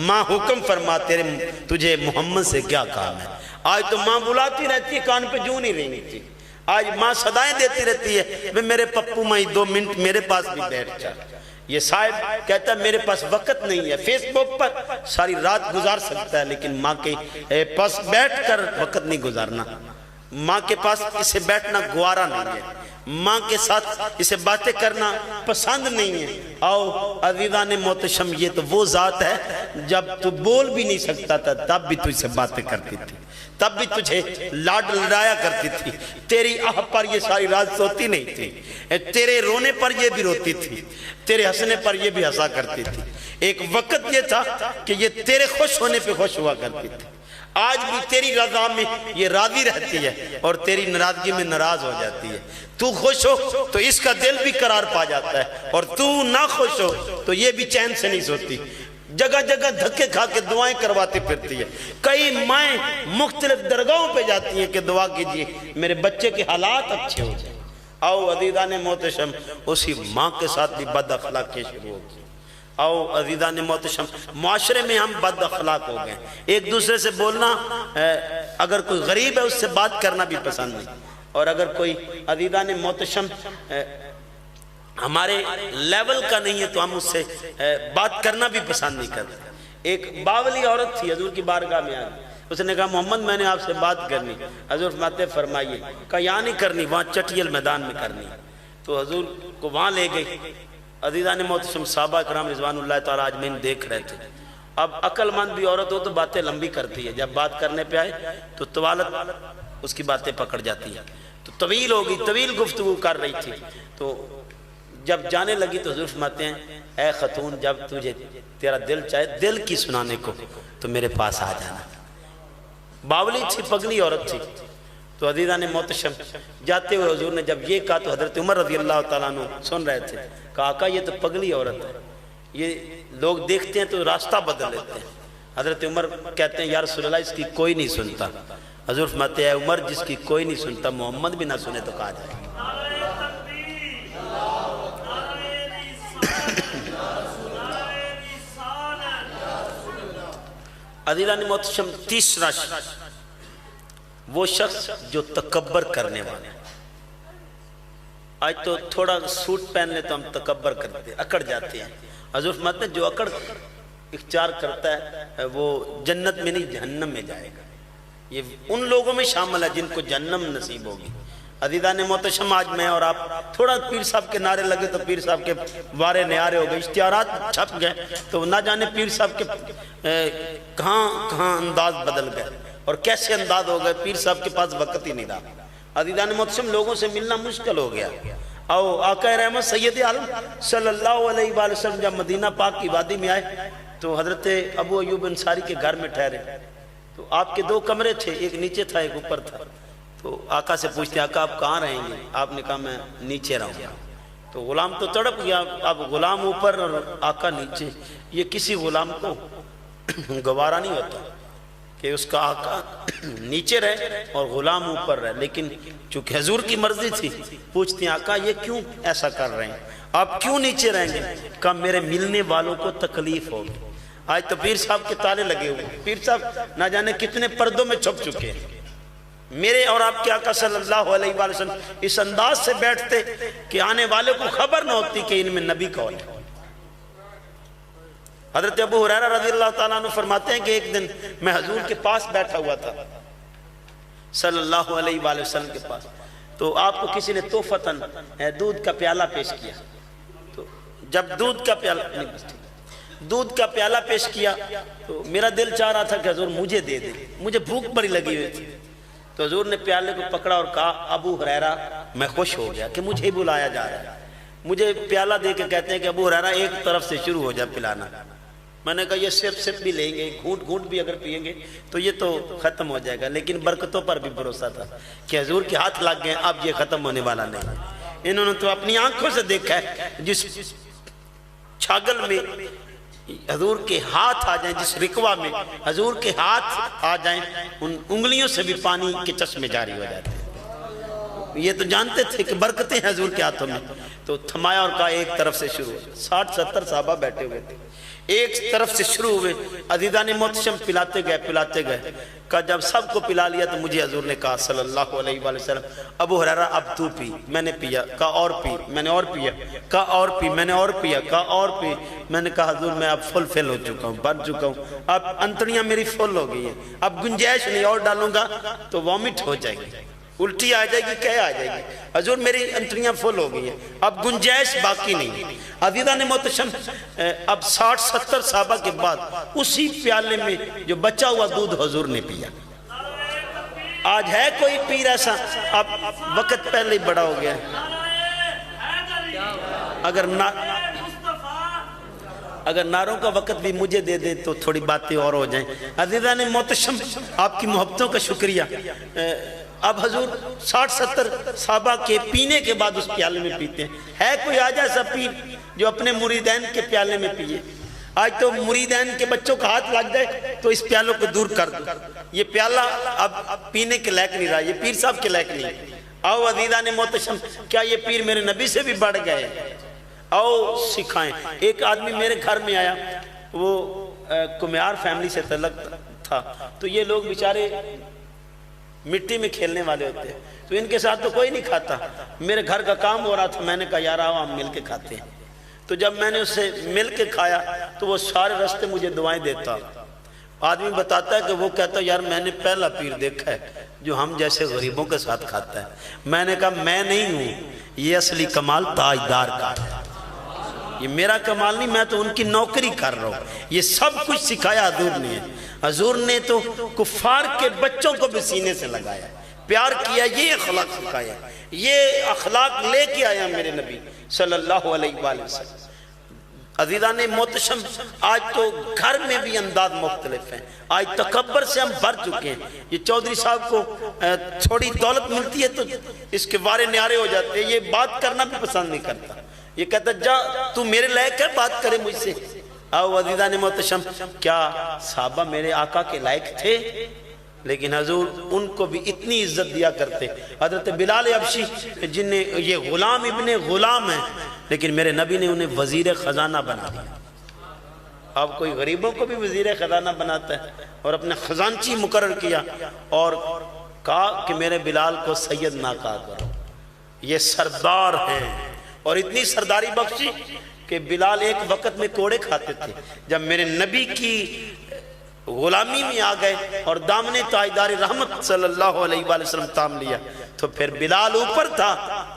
ماں حکم فرما تجھے محمد سے کیا کام ہے؟ آج تو ماں بلاتی رہتی ہے، کان پہ جوں نہیں رہی تھی، آج ماں صدائیں دیتی رہتی ہے میرے پپو مائی 2 منٹ میرے پاس بھی بیٹھ جا۔ یہ صاحب کہتا ہے میرے پاس وقت نہیں ہے، فیس بک پر ساری رات گزار سکتا ہے لیکن ماں کے پاس بیٹھ کر وقت نہیں گزارنا، ماں کے پاس اسے بیٹھنا گوارا نہیں ہے، ماں کے ساتھ اسے باتیں کرنا پسند نہیں ہے۔ آؤ عزیزان محتشم، یہ تو وہ ذات ہے جب تو بول بھی نہیں سکتا تھا تب بھی تجھ سے باتیں کرتی تھی، تب بھی تجھے لاڈ لڑایا کرتی تھی، تیری آہ پر یہ ساری رات سوتی نہیں تھی، تیرے رونے پر یہ بھی روتی تھی، تیرے ہنسنے پر یہ بھی ہنسا کرتی تھی۔ ایک وقت یہ تھا کہ یہ تیرے خوش ہونے پہ خوش ہوا کرتی تھی، آج بھی تیری رضا میں یہ راضی رہتی ہے اور تیری ناراضگی میں ناراض ہو جاتی ہے۔ تو خوش ہو تو اس کا دل بھی قرار پا جاتا ہے اور تو نہ خوش ہو تو یہ بھی چین سے نہیں سوتی، جگہ جگہ دھکے کھا کے دعائیں کرواتی پھرتی ہے۔ کئی مائیں مختلف درگاہوں پہ جاتی ہیں کہ دعا کیجئے میرے بچے کے حالات اچھے ہو جائیں۔ آؤ عزیزان محتشم، اسی ماں کے ساتھ بھی بد اخلاقی شروع ہو گئی۔ آؤ عزیزان محتشم، معاشرے میں ہم بد اخلاق ہو گئے، ایک دوسرے سے بولنا، اگر کوئی غریب ہے اس سے بات کرنا بھی پسند نہیں، اور اگر کوئی عزیزان محتشم ہمارے لیول کا نہیں ہے تو ہم اس سے بات کرنا بھی پسند نہیں کرتے۔ ایک باولی عورت تھی حضور کی بارگاہ میں آئی، اس نے کہا محمد میں نے آپ سے بات کرنی، حضور فرماتے فرمائیے، کہا یہاں نہیں کرنی، وہاں چٹیل میدان میں کرنی۔ تو حضور کو وہاں لے گئی۔ عزیزان محتشم، صحابہ کرام رضوان اللہ تعالیٰ اجمعین دیکھ رہے تھے، اب عقل مند بھی عورت ہو تو باتیں لمبی کرتی ہے، جب بات کرنے پہ آئے تو طوالت اس کی باتیں پکڑ جاتی ہیں، تو طویل ہوگی، طویل گفتگو کر رہی تھی۔ تو جب جانے لگی تو حضور فرماتے ہیں اے خاتون، جب تجھے تیرا دل چاہے دل کی سنانے کو تو میرے پاس آ جانا۔ باولی تھی، پگلی عورت تھی۔ تو عزیزان محتشم، جاتے ہوئے حضور نے جب یہ کہا تو حضرت عمر رضی اللہ تعالیٰ عنہ سن رہے تھے، کہا آقا یہ تو پگلی عورت ہے، یہ لوگ دیکھتے ہیں تو راستہ بدل لیتے ہیں۔ حضرت عمر کہتے ہیں یا رسول اللہ اس کی کوئی نہیں سنتا۔ حضور فرماتے ہیں اے عمر جس کی کوئی نہیں سنتا محمد بھی نہ سنے تو کہا جائے۔ عزیزان محتشم، تیسرا شخص وہ شخص جو تکبر کرنے والے، آج تو تھوڑا سوٹ پہن لے تو ہم تکبر کرتے ہیں، اکڑ جاتے ہیں۔ حضور فرماتے ہیں جو اکڑ اختیار کرتا ہے وہ جنت میں نہیں جہنم میں جائے گا، یہ ان لوگوں میں شامل ہے جن کو جہنم نصیب ہوگی۔ عزیزان محتشم، آج میں اور آپ تھوڑا پیر صاحب کے نعرے لگے تو پیر صاحب کے وارے نیارے ہو گئے، اشتہارات چھپ گئے تو نہ جانے پیر صاحب کے کہاں انداز بدل گئے اور کیسے انداز ہو گئے، پیر صاحب کے پاس وقت ہی نہیں رہا۔ عزیزان محتشم، لوگوں سے ملنا مشکل ہو گیا، اور آقا رحمت سید عالم صلی اللہ علیہ وآلہ وسلم جب مدینہ پاک کی وادی میں آئے تو حضرت ابو ایوب انصاری کے گھر میں ٹھہرے، تو آپ کے 2 کمرے تھے، ایک نیچے تھا ایک اوپر تھا۔ تو آقا سے پوچھتے آقا آپ کہاں رہیں گے؟ آپ نے کہا میں نیچے رہوں گا۔ تو غلام تو تڑپ گیا، اب غلام اوپر اور آقا نیچے، یہ کسی غلام کو گوارا نہیں ہوتا کہ اس کا آقا نیچے رہے اور غلام اوپر رہے، لیکن چونکہ حضور کی مرضی تھی پوچھتے ہیں آقا یہ کیوں ایسا کر رہے ہیں، آپ کیوں نیچے رہیں گے؟ کہا میرے ملنے والوں کو تکلیف ہوگی۔ آج تو پیر صاحب کے تالے لگے ہوئے، پیر صاحب نہ جانے کتنے پردوں میں چھپ چکے ہیں، میرے اور آپ کے آقا صلی اللہ علیہ وآلہ وسلم اس انداز سے بیٹھتے کہ آنے والے کو خبر نہ ہوتی کہ ان میں نبی کون ہے۔ حضرت ابو ہریرہ رضی اللہ تعالیٰ عنہ فرماتے ہیں کہ ایک دن میں حضور کے پاس بیٹھا ہوا تھا صلی اللہ علیہ وآلہ وسلم کے پاس، تو آپ کو کسی نے تحفتاً دودھ کا پیالہ پیش کیا، تو جب دودھ کا پیالہ پیش کیا تو میرا دل چاہ رہا تھا کہ حضور مجھے دے دے، مجھے بھوک بڑی لگی ہوئی تھی۔ تو حضور نے پیالے کو پکڑا اور کہا ابو ہریرہ میں خوش ہو گیا کہ مجھے بلایا جا رہا ہے، مجھے پیالہ دے کے کہتے ہیں کہ ابو ہریرہ ایک طرف سے شروع ہو جائے پلانا۔ میں نے کہا یہ سپ بھی لیں گے، گھونٹ گھونٹ بھی اگر پئیں گے تو یہ تو ختم ہو جائے گا، لیکن برکتوں پر بھی بھروسہ تھا کہ حضور کے ہاتھ لگ گئے، اب یہ ختم ہونے والا نہیں۔ انہوں نے تو اپنی آنکھوں سے دیکھا ہے جس چھاگل میں حضور کے ہاتھ آ جائیں، جس رکوہ میں حضور کے ہاتھ آ جائیں، ان انگلیوں سے بھی پانی کے چشمے جاری ہو جاتے ہیں۔ یہ تو جانتے تھے کہ برکتیں ہیں حضور کے ہاتھوں میں، تو تھمایا اور کہا ایک طرف سے شروع ہو۔ 60-70 صحابہ بیٹھے ہوئے تھے، ایک طرف سے شروع ہوئے، عزیزان محتشم پلاتے گئے، کہا جب سب کو پلا لیا تو مجھے حضور نے کہا صلی اللہ علیہ وآلہ وسلم ابو ہریرہ اب تو پی۔ میں نے پیا، کہا اور پی، میں نے اور پیا، کہا اور پی، میں نے اور پیا، کہا اور پی۔ میں نے کہا حضور میں اب فل ہو چکا ہوں، بھر چکا ہوں، اب انتڑیاں میری فل ہو گئی ہیں، اب گنجائش نہیں، اور ڈالوں گا تو وامٹ ہو جائے گی، الٹی آ جائے گی، کیا آ جائے گی، حضور میری انتڑیاں فل ہو گئی ہیں، اب گنجائش باقی نہیں۔ عزیزان محتشم اب 60-70 صحابہ کے بعد اسی پیالے میں جو بچا ہوا دودھ حضور نے پیا۔ آج ہے کوئی پیر ایسا؟ اب وقت پہلے ہی بڑا ہو گیا ہے، اگر نعروں کا وقت بھی مجھے دے دے تو تھوڑی باتیں اور ہو جائیں۔ عزیزان محتشم آپ کی محبتوں کا شکریہ۔ اب حضور 60-70 صحابہ کے پینے کے بعد اس پیالے میں پیتے ہیں۔ ہے کوئی آج ایسا پیر جو اپنے مریدین کے پیالے میں پیے؟ آج تو مریدین کے بچوں کا ہاتھ لگ جائے تو اس پیالوں کو دور کر دو، یہ پیالہ اب پینے کے لائق نہیں رہا، یہ پیر صاحب کے لائق نہیں۔ آؤ عزیزان محتشم، کیا یہ پیر میرے نبی سے بھی بڑھ گئے؟ آؤ سکھائیں۔ ایک آدمی میرے گھر میں آیا، وہ کمیار فیملی سے تعلق تھا، تو یہ لوگ بیچارے مٹی میں کھیلنے والے ہوتے ہیں، تو ان کے ساتھ تو کوئی نہیں کھاتا۔ میرے گھر کا کام ہو رہا تھا، میں نے کہا یار آؤ ہم مل کے کھاتے ہیں۔ تو جب میں نے اس سے مل کے کھایا تو وہ سارے راستے مجھے دعائیں دیتا۔ آدمی بتاتا ہے کہ وہ کہتا ہے یار میں نے پہلا پیر دیکھا ہے جو ہم جیسے غریبوں کے ساتھ کھاتا ہے۔ میں نے کہا میں نہیں ہوں، یہ اصلی کمال تاجدار کا ہے، یہ میرا کمال نہیں، میں تو ان کی نوکری کر رہا ہوں۔ یہ سب کچھ سکھایا حضور نے۔ حضور نے تو کفار کے بچوں کو بھی سینے سے لگایا، پیار کیا، یہ اخلاق سکھایا، یہ اخلاق لے کے آیا میرے نبی صلی اللہ علیہ وآلہ وسلم۔ عزیزان محتشم، آج تو گھر میں بھی انداز مختلف ہیں، آج تکبر سے ہم بھر چکے ہیں۔ یہ چودھری صاحب کو تھوڑی دولت ملتی ہے تو اس کے وارے نیارے ہو جاتے ہیں، یہ بات کرنا بھی پسند نہیں کرتا، یہ کہتا جا تو میرے لائق ہے بات کرے مجھ سے۔ آؤ عزیزان محتشم، کیا صحابہ میرے آقا کے لائق تھے؟ لیکن حضور ان کو بھی اتنی عزت دیا کرتے۔ حضرت بلال حبشی جنہیں یہ غلام ابن غلام ہیں، لیکن میرے نبی نے انہیں وزیر خزانہ بنا دیا۔ اب کوئی غریبوں کو بھی وزیر خزانہ بناتا ہے، اور اپنے خزانچی مقرر کیا اور کہا کہ میرے بلال کو سید نہ کہا کرو، یہ سردار ہیں، اور اتنی سرداری بخشی کہ بلال ایک وقت میں کوڑے کھاتے تھے۔ جب میرے نبی کی غلامی میں آ گئے اور دامن تاجدار رحمت صلی اللہ علیہ وآلہ وسلم تام لیا تو پھر بلال اوپر تھا،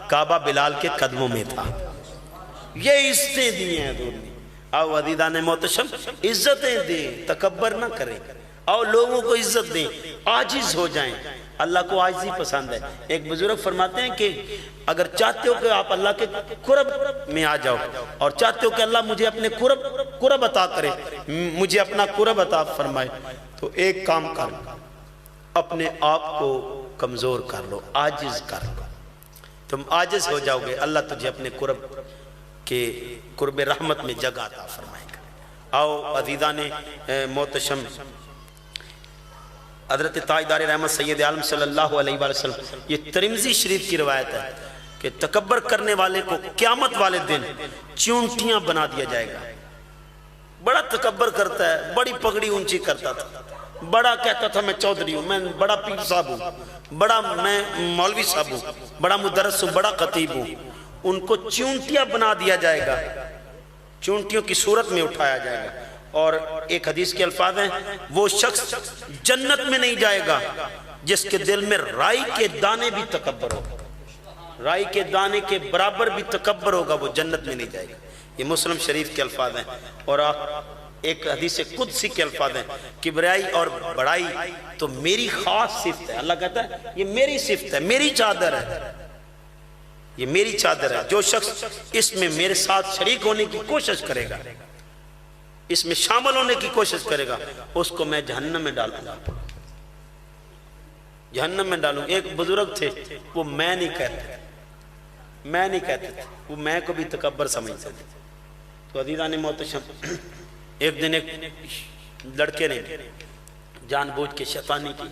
کعبہ بلال کے قدموں میں تھا۔ یہ عزتیں دی ہیں حضور نے۔ آؤ عزیزان محتشم، عزتیں دیں، تکبر نہ کریں، آؤ لوگوں کو عزت دیں، عاجز ہو جائیں۔ اللہ کو عاجزی پسند ہے۔ ایک بزرگ فرماتے ہیں کہ اگر چاہتے ہو کہ آپ اللہ کے قرب میں آ جاؤ اور چاہتے ہو کہ اللہ مجھے اپنے قرب عطا کرے، مجھے اپنا قرب عطا فرمائے، تو ایک کام کر لو، اپنے آپ کو کمزور کر لو، عاجز کر لو، تم عاجز ہو جاؤ گے، اللہ تجھے اپنے قرب رحمت میں جگہ عطا فرمائے گا۔ آؤ عزیزان محتشم، حضرت تاجدار رحمت سید عالم صلی اللہ علیہ وآلہ وسلم، یہ ترمذی شریف کی روایت ہے کہ تکبر کرنے والے کو قیامت والے دن چونٹیاں بنا دیا جائے گا۔ بڑا تکبر کرتا ہے، بڑی پگڑی اونچی کرتا تھا، بڑا کہتا تھا میں چودھری ہوں، میں بڑا پیر صاحب ہوں، بڑا میں مولوی صاحب ہوں، بڑا مدرس ہوں، بڑا خطیب ہوں، ان کو چونٹیاں بنا دیا جائے گا، چونٹیوں کی صورت میں اٹھایا جائے گا۔ اور ایک حدیث کے الفاظ ہیں، وہ شخص جنت میں نہیں جائے گا جس کے دل میں رائی کے دانے بھی تکبر ہوگا، رائی کے دانے کے برابر بھی تکبر ہوگا، وہ جنت میں نہیں جائے گا۔ یہ مسلم شریف کے الفاظ ہیں۔ اور ایک حدیث قدسی کے الفاظ ہیں، کبریائی اور بڑائی تو میری خاص صفت ہے، اللہ کہتا ہے یہ میری صفت ہے، میری چادر ہے، یہ میری چادر ہے، جو شخص اس میں میرے ساتھ شریک ہونے کی کوشش کرے گا، اس میں شامل ہونے کی کوشش کرے گا، اس کو میں جہنم میں ڈالوں گا، جہنم میں ڈالوں گا۔ ایک بزرگ تھے، وہ میں نہیں کہتے تھے، وہ میں کو بھی تکبر سمجھتے تھے۔ تو عزیزان محتشم، ایک دن ایک لڑکے نے جان بوجھ کے شیطانی کی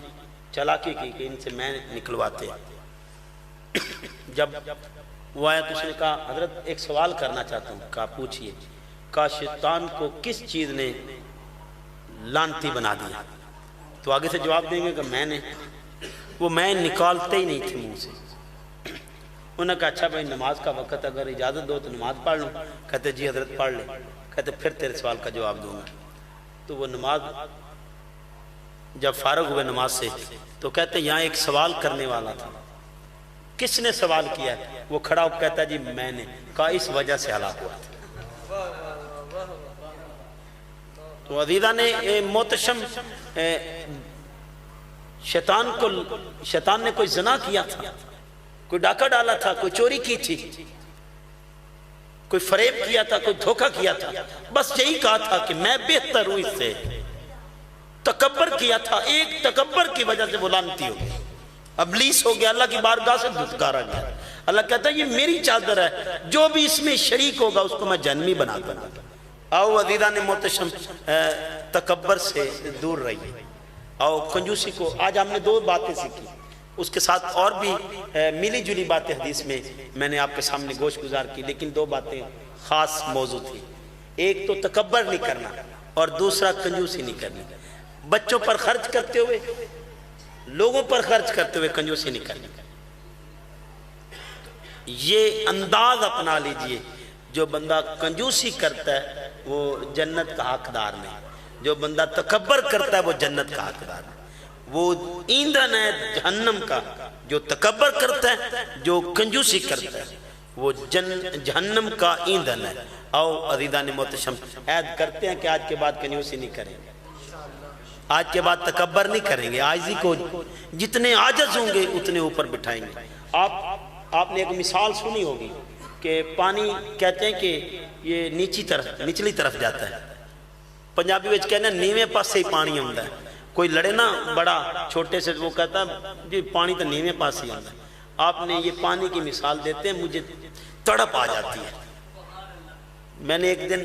چالاکی کی کہ ان سے میں نکلواتے ہیں۔ جب وہ آیا تو اس نے کہا حضرت ایک سوال کرنا چاہتا ہوں، کہا پوچھئے۔ کہا شیطان کو کس چیز نے لانتی بنا دیا؟ تو آگے سے جواب دیں گے کہ میں نے، وہ میں نکالتے ہی نہیں تھے منہ سے۔ انہوں نے کہا اچھا بھائی نماز کا وقت اگر اجازت دو تو نماز پڑھ لوں۔ کہتے جی حضرت پڑھ لیں۔ کہتے پھر تیرے سوال کا جواب دوں گا۔ تو وہ نماز جب فارغ ہوئے نماز سے تو کہتے یہاں ایک سوال کرنے والا تھا، کس نے سوال کیا ہے؟ وہ کھڑا ہو کہتا جی میں نے۔ کہا اس وجہ سے ہلاک ہوا تھا۔ تو عزیزہ نے محتشم، شیطان نے کوئی زنا کیا تھا، کوئی ڈاکہ ڈالا تھا، کوئی چوری کی تھی، کوئی فریب کیا تھا، کوئی دھوکہ کیا تھا، بس یہی کہا تھا کہ میں بہتر ہوں اس سے، تکبر کیا تھا، ایک تکبر کی وجہ سے وہ لعنتی ہو گئی، ابلیس ہو گیا، اللہ کی بارگاہ سے دھتکارا گیا۔ اللہ کہتا ہے یہ میری چادر ہے، جو بھی اس میں شریک ہوگا اس کو میں جہنمی بنا دوں گا۔ آؤ عزیزان محتشم، تکبر سے دور رہیے۔ آؤ کنجوسی کو، آج ہم نے دو باتیں سیکھی، اس کے ساتھ اور بھی ملی جلی باتیں حدیث میں نے آپ کے سامنے گوش گزار کی، لیکن دو باتیں خاص موضوع تھی۔ ایک تو تکبر نہیں کرنا اور دوسرا کنجوسی نہیں کرنی۔ بچوں پر خرچ کرتے ہوئے، لوگوں پر خرچ کرتے ہوئے کنجوسی نہیں کرنی۔ یہ انداز اپنا لیجئے، جو بندہ کنجوسی کرتا ہے وہ جنت کا حقدار نہیں، جو بندہ تکبر کرتا ہے وہ جنت کا حقدار نہیں۔ وہ ایندھن ہے جہنم کا، جو تکبر کرتا ہے، جو کنجوسی کرتا ہے وہ جہنم کا ایندھن ہے۔ آؤ عزیزان محتشم، عہد کرتے ہیں کہ آج کے بعد کنجوسی نہیں کریں گے، آج کے بعد تکبر نہیں کریں گے، عاجزی کو جتنے عاجز ہوں گے اتنے اوپر بٹھائیں گے۔ آپ نے ایک مثال سنی ہوگی کہ پانی کہتے ہیں کہ یہ نچلی طرف جاتا ہے، پنجابی وچ کہنا نیویں پاسے ہی پانی آندا ہے۔ کوئی لڑے نا بڑا چھوٹے سے، وہ کہتا ہے جی پانی تو نیویں پاس ہی آتا ہے۔ آپ نے یہ پانی کی مثال دیتے ہیں، مجھے تڑپ آ جاتی ہے۔ میں نے ایک دن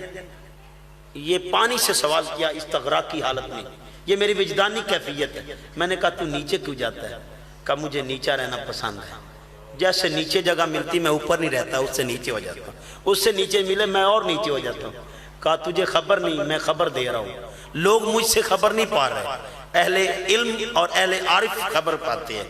یہ پانی سے سوال کیا استغراق کی حالت میں، یہ میری وجدانی کیفیت ہے۔ میں نے کہا تو نیچے کیوں جاتا ہے؟ کہا مجھے نیچا رہنا پسند ہے، جیسے نیچے جگہ ملتی میں اوپر نہیں رہتا، اس سے نیچے ہو جاتا ہوں، اس سے نیچے ملے میں اور نیچے ہو جاتا ہوں۔ کہا تجھے خبر نہیں، میں خبر دے رہا ہوں، لوگ مجھ سے خبر نہیں پا رہے، اہل علم اور اہل عارف خبر پاتے ہیں۔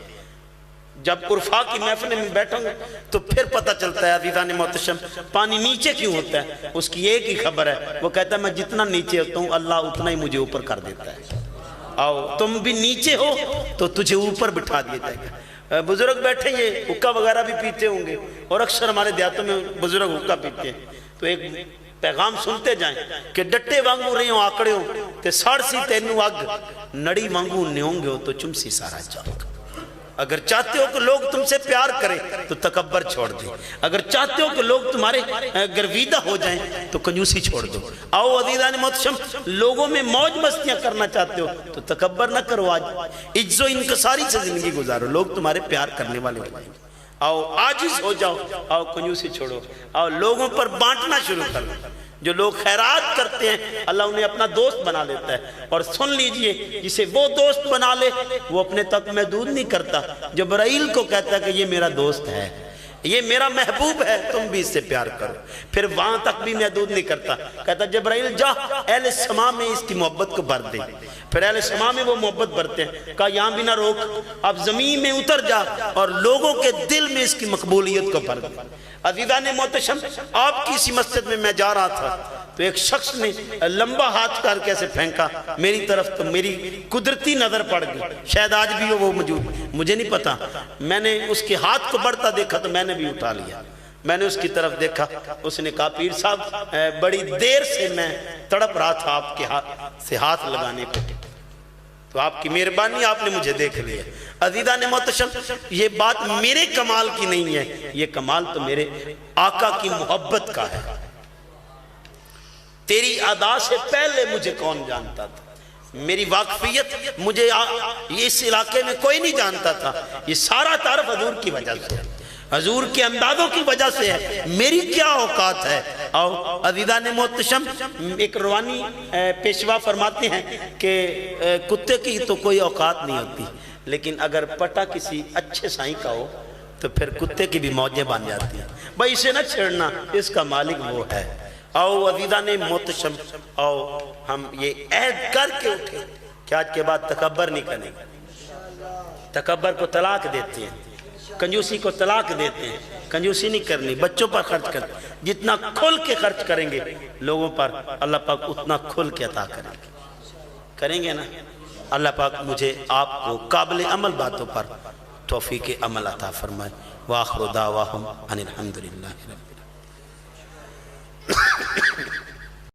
جب عرفا کی محفل میں بیٹھوں گے تو پھر پتہ چلتا ہے عزیزان محتشم پانی نیچے کیوں ہوتا ہے۔ اس کی ایک ہی خبر ہے، وہ کہتا ہے میں جتنا نیچے ہوتا ہوں اللہ اتنا ہی مجھے اوپر کر دیتا ہے۔ آؤ تم بھی نیچے ہو تو تجھے اوپر بٹھا دیا جائے گا۔ بزرگ بیٹھے یہ حقہ وغیرہ بھی پیتے ہوں گے، اور اکثر ہمارے دیہاتوں میں بزرگ حقہ پیتے ہیں، تو ایک پیغام سنتے جائیں کہ ڈٹے وانگو رہے ہوں آکڑے ہوں تے ساڑ سی تینوں اگ، نڑی وانگو نیوں گے ہو تو چمسی سارا جاگ۔ اگر چاہتے ہو کہ لوگ تم سے پیار کریں تو تکبر چھوڑ دو، اگر چاہتے ہو کہ لوگ تمہارے گرویدہ ہو جائیں تو کنجوسی چھوڑ دو۔ آؤ عزیزان محتشم، لوگوں میں موج مستیاں کرنا چاہتے ہو تو تکبر نہ کرو، آج عجز و انکساری سے زندگی گزارو، لوگ تمہارے پیار کرنے والے ہو جائیں۔ آؤ عاجز ہو جاؤ، آؤ کنجوسی چھوڑو، آؤ لوگوں پر بانٹنا شروع کرو۔ جو لوگ خیرات کرتے ہیں اللہ انہیں اپنا دوست بنا لیتا ہے، اور سن لیجئے جسے وہ دوست بنا لے وہ اپنے تک محدود نہیں کرتا، جبرائیل کو کہتا ہے کہ یہ میرا دوست ہے، یہ میرا محبوب ہے، تم بھی اس سے پیار کرو، پھر وہاں تک بھی محدود نہیں کرتا، کہتا جبرائیل جا اہل سما میں اس کی محبت کو بھر دے، پھر اہل سما میں وہ محبت بھرتے ہیں، کہا یہاں بھی نہ روک، اب زمین میں اتر جا اور لوگوں کے دل میں اس کی مقبولیت کو بھر دے۔ عزیزان محتشم، آپ کی اسی مسجد میں جا رہا تھا تو ایک شخص نے لمبا ہاتھ کر کے ایسے پھینکا میری طرف، تو میری قدرتی نظر پڑ گئی، شاید آج بھی وہ موجود، مجھے نہیں پتا، میں نے اس کے ہاتھ کو بڑھتا دیکھا تو میں نے بھی اٹھا لیا، میں نے اس کی طرف دیکھا، اس نے کہا پیر صاحب بڑی دیر سے میں تڑپ رہا تھا آپ کے ہاتھ سے ہاتھ لگانے کو، تو آپ کی مہربانی، آپ نے مجھے دیکھ لیا۔ عزیزان محتشم، یہ بات میرے کمال کی نہیں ہے، یہ کمال تو میرے آقا کی محبت کا ہے۔ تیری ادا سے پہلے مجھے کون جانتا تھا، میری واقفیت مجھے اس علاقے میں کوئی نہیں جانتا تھا، یہ سارا تعارف حضور کی وجہ سے ہے، حضور کے اندازوں کی وجہ سے ہے، میری کیا اوقات ہے۔ آؤ عزیزان محتشم، ایک روانی پیشوا فرماتے ہیں کہ کتے کی تو کوئی اوقات نہیں ہوتی، لیکن اگر پٹا کسی اچھے سائیں کا ہو تو پھر کتے کی بھی موجیں بن جاتی ہیں، بھائی اسے نہ چھیڑنا، اس کا مالک وہ ہے۔ آؤ عزیزان محتشم، آؤ ہم یہ عہد کر کے اٹھے کہ آج کے بعد تکبر نہیں کریں گے، تکبر کو طلاق دیتے ہیں، کنجوسی کو طلاق دیتے ہیں، کنجوسی نہیں کرنی، بچوں پر خرچ کرتے، جتنا کھل کے خرچ کریں گے لوگوں پر اللہ پاک اتنا کھل کے عطا کریں گے نا۔ اللہ پاک مجھے آپ کو قابل عمل باتوں پر توفیق عمل عطا فرمائے۔ وآخر دعواہم ان الحمدللہ رب العالمین۔